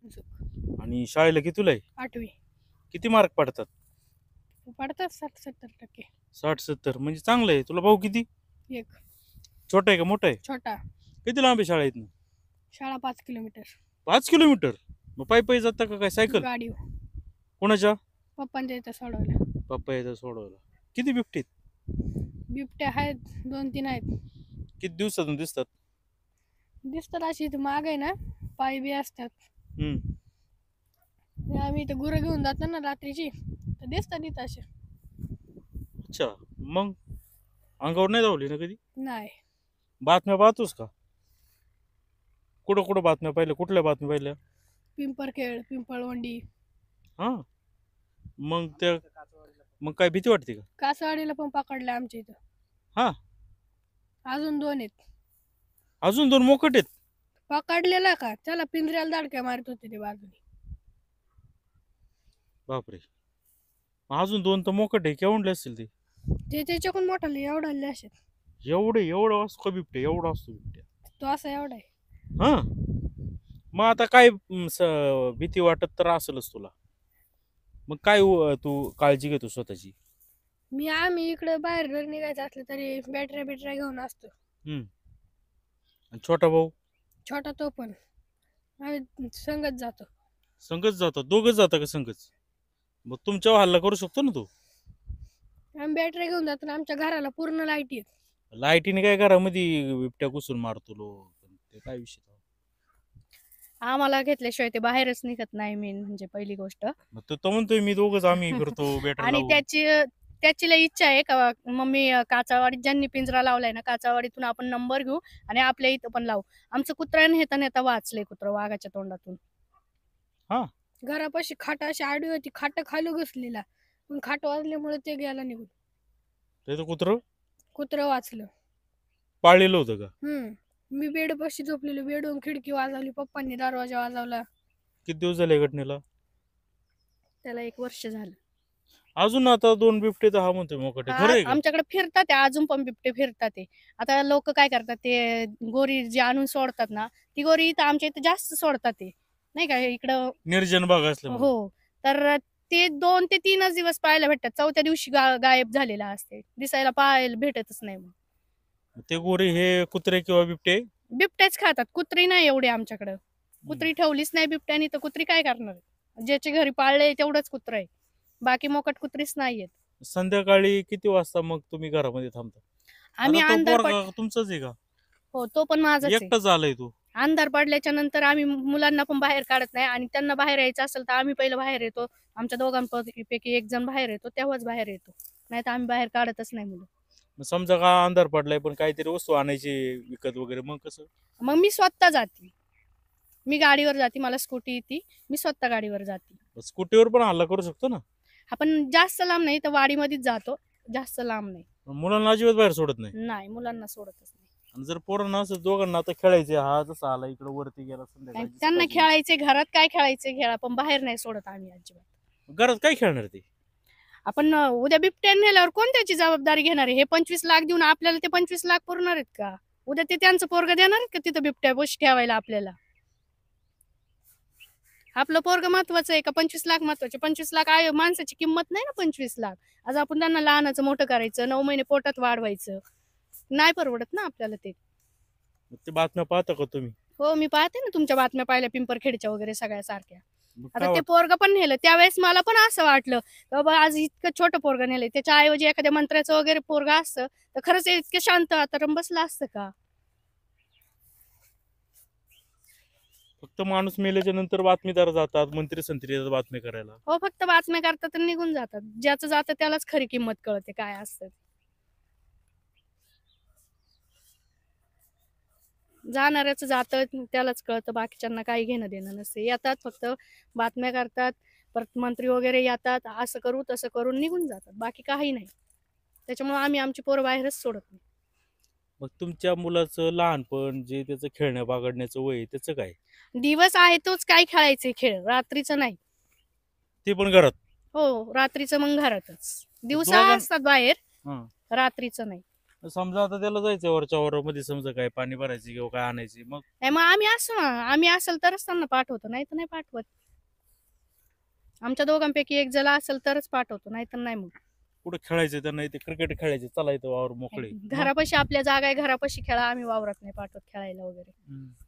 चुक. आणि शाळेला कितीला आहे? 8वी. किती मार्क पडतात? पडतात 60-70%. 60-70 म्हणजे चांगलं आहे. तुला भाऊ किती? एक. छोटा आहे का मोठा आहे? छोटा. किती लांब आहे शाळा इथनं? शाळा 5 किलोमीटर. 5 किलोमीटर? मग पायी पायी जाता का काय सायकल? गाडी. कोणाच्या? पप्पांच्या इथं सोडवलं. पप्पा यायचा सोडवला. किती बिबटीत? बिबट्या आहेत 2-3 आहेत. किती दिवसातून दिसतात? दिसतात अशी इथं माग आहे ना, पायी बी असतात. हम्म. आणि आम्ही इथं गुरं घेऊन जातो ना रात्रीची, तर दिसतात इथं असे. अच्छा. मग अंगावर नाही धावली ना कधी? नाही. बातम्या पाहतोस का? कुठं कुठं बातम्या पाहिल्या? कुठल्या बातम्या पाहिल्या? पिंपरखेड, पिंपळवंडी. हा. मग काय भीती वाटते का? कासवाडीला पण पकडलं आमच्या इथं. हा. अजून 2 आहेत. अजून 2 मोकट आहेत. पकडलेला का त्याला पिंजऱ्याला दाडक्या मारत होते ते बाजूने. बापरे. अजून 2 तर मोकट आहे. केवढले असतील ते? ते त्याच्याकडून मोठा एवढा असे. एवढं असतो का बिबट्या? एवढा असतो बिबट्या? तो असा एवढा आहे. हा. मग आता काय भीती वाटत तर असेलच तुला. मग काय तू काळजी घेतो स्वतःची? आम्ही इकडे बाहेर जर निघायचं असलं तरी बॅटऱ्या घेऊन असतो. आणि छोटा भाऊ? छोटा तो पण. आम्ही संगत जातो. संगच जातो? दोघच जाता का संगच? मग तुमच्यावर हल्ला करू शकतो ना तू? आम्ही बॅटऱ्या घेऊन जातो. आमच्या घराला पूर्ण लाईट येत. लाईटीने काय घरामध्ये बिबट्या घुसून मारतो लोक. ते काय विषय? आम्हाला घेतल्याशिवाय ते बाहेरच निघत नाही. मेन म्हणजे पहिली गोष्ट. मग तो म्हणतोय मी दोघच आम्ही करतो बॅटरी आणि त्याची लई इच्छा आहे का मम्मी काचावाडीत ज्यांनी पिंजरा लावलाय ना, काचावाडीतून आपण नंबर घेऊ आणि आपल्या इथं पण लावू. आमचं कुत्रा नेता नेता वाचलंय कुत्र वाघाच्या तोंडातून. हा. घरापाशी खाट अशी आडवी होती. खाट खाली घुसलेला. पण खाट वाजल्यामुळे ते गेला निघून. ते कुत्र वाचलं. पाळलेलं होतं का? मी बेडपाशी झोपलेलो. बेडवरून खिडकी वाजवली. पप्पांनी दरवाजा वाजवला. किती दिवस झाले घटनेला? त्याला 1 वर्ष झालं. अजून आता 2 बिबटे तर हा म्हणतोय मोकटे. खरं आहे का? आमच्याकडे फिरतात ते अजून पण बिबटे फिरतात ते. आता लोक काय करतात ते गोरी जी आणून सोडतात ना, ती गोरी इथं आमच्या इथं जास्त सोडतात ते नाही का इकडं निर्जन भाग असल्यामुळे. हो. तर ते 2 ते 3च दिवस पाहायला भेटतात. 4थ्या दिवशी गायब झालेला असते. दिसायला पाहायला भेटतच नाही. मग ते गोरे हे कुत्रे किंवा बिबटे? बिबटेच खातात. कुत्री नाही एवढी आमच्याकडं. कुत्री ठेवलीच नाही बिबट्यानी तर कुत्री काय करणार? ज्याच्या घरी पाळले तेवढंच कुत्र आहे. बाकी मोकट कुत्रीच नाहीयेत. संध्याकाळी किती वाजता मग तुम्ही घरामध्ये थांबता? आम्ही अंधार तुमचाच आहे का? हो, तो पण माझाच आहे. एकटाच आलाय तू? अंधार पडल्याच्या नंतर आम्ही मुलांना पण बाहेर काढत नाही आणि त्यांना बाहेर यायचं असेल तर आम्ही पहिलं बाहेर येतो. आमच्या दोघांपैकी एक जण बाहेर येतो, तेव्हाच बाहेर येतो. नाही तर आम्ही बाहेर काढतच नाही मुलं. समजा का अंधार पडलाय पण काहीतरी वस्तू आणायची विकत वगैरे, मग कसं? मग मी स्वतः जाते. मी गाडीवर जाते. मला स्कूटी येते. मी स्वतः गाडीवर जाते. स्कूटीवर पण हल्ला करू शकतो ना? आपण जास्त लांब नाही तर वाडीमध्येच जातो. जास्त लांब नाही. मुलांना अजिबात बाहेर सोडत नाही? नाही, मुलांना सोडतच नाही. आणि जर पोरांना असं दोघांना आता खेळायचे, हा जसा आला इकडे वरती गेला संध्याकाळी, त्यांना खेळायचे घरात, काय खेळायचे खेळा, पण बाहेर नाही सोडत आम्ही अजिबात. घरात काय खेळणार ते? आपण उद्या बिबट्या नेल्यावर कोण त्याची जबाबदारी घेणार आहे? हे 25 लाख देऊन आपल्याला ते 25 लाख पुरणार आहेत का? उद्या ते त्यांचं पोरग देणार आहेत का तिथं बिबट्या बशी ठेवायला आपल्याला? आपलं पोरग महत्वाचं आहे का 25 लाख महत्वाचे? 25 लाख आहे माणसाची किंमत नाही ना. 25 लाख आज आपण त्यांना लहानाचं मोठं करायचं, 9 महिने पोटात वाढवायचं, नाही परवडत ना आपल्याला ते. ते बातम्या पाहता का तुम्ही? हो, मी पाहते ना तुमच्या बातम्या पाहिल्या पिंपरखेडच्या वगैरे सगळ्या सारख्या. आता ते पोरग पण नेलं त्यावेळेस मला पण असं वाटलं बाबा आज इतकं छोटं पोरग नेलंय, त्याच्या ऐवजी एखाद्या मंत्र्याचं वगैरे पोरग असतं तर खरंच इतकं शांत आता बसलं असतं का? फक्त माणूस मेल्याच्या नंतर बातमीदार जातात, मंत्री संत्री येतात बातमी करायला. हो, फक्त बातम्या करतात आणि निघून जातात. ज्याचं जातं त्यालाच खरी किंमत कळते काय असतं. जाणाऱ्याचं जातं त्यालाच कळतं, बाकीच्यांना काही घेणं देणं नसते. येतात फक्त बातम्या करतात, परत मंत्री वगैरे येतात, असं करू तसं करून निघून जातात, बाकी काही नाही. त्याच्यामुळे आम्ही आमची पोरं बाहेरच सोडत नाही. मग तुमच्या मुलाचं लहानपण जे त्याचं खेळण्या बागडण्याचं वय त्याचं काय? दिवस आहे तोच काय खेळायचे खेळ, रात्रीचं नाही. ते पण घरात? हो, रात्रीचं मग घरातच. दिवसा असतात बाहेर, रात्रीचं नाही. समजा आता त्याला जायचं वरच्या वर मध्ये, समजा काय पाणी भरायची किंवा काय आणायची, मग नाही मग आम्ही असू ना, आम्ही असेल तरच त्यांना पाठवतो, नाही तर नाही पाठवत. आमच्या दोघांपैकी एक जण असेल तरच पाठवतो, नाही तर नाही. मग कुठे खेळायचं त्यांना, इथे क्रिकेट खेळायचे, चला इथं वावर मोकळे. घरापाशी आपल्या जागा आहे, घरापाशी खेळा, आम्ही वावरात नाही पाठवत खेळायला वगैरे. हम्म.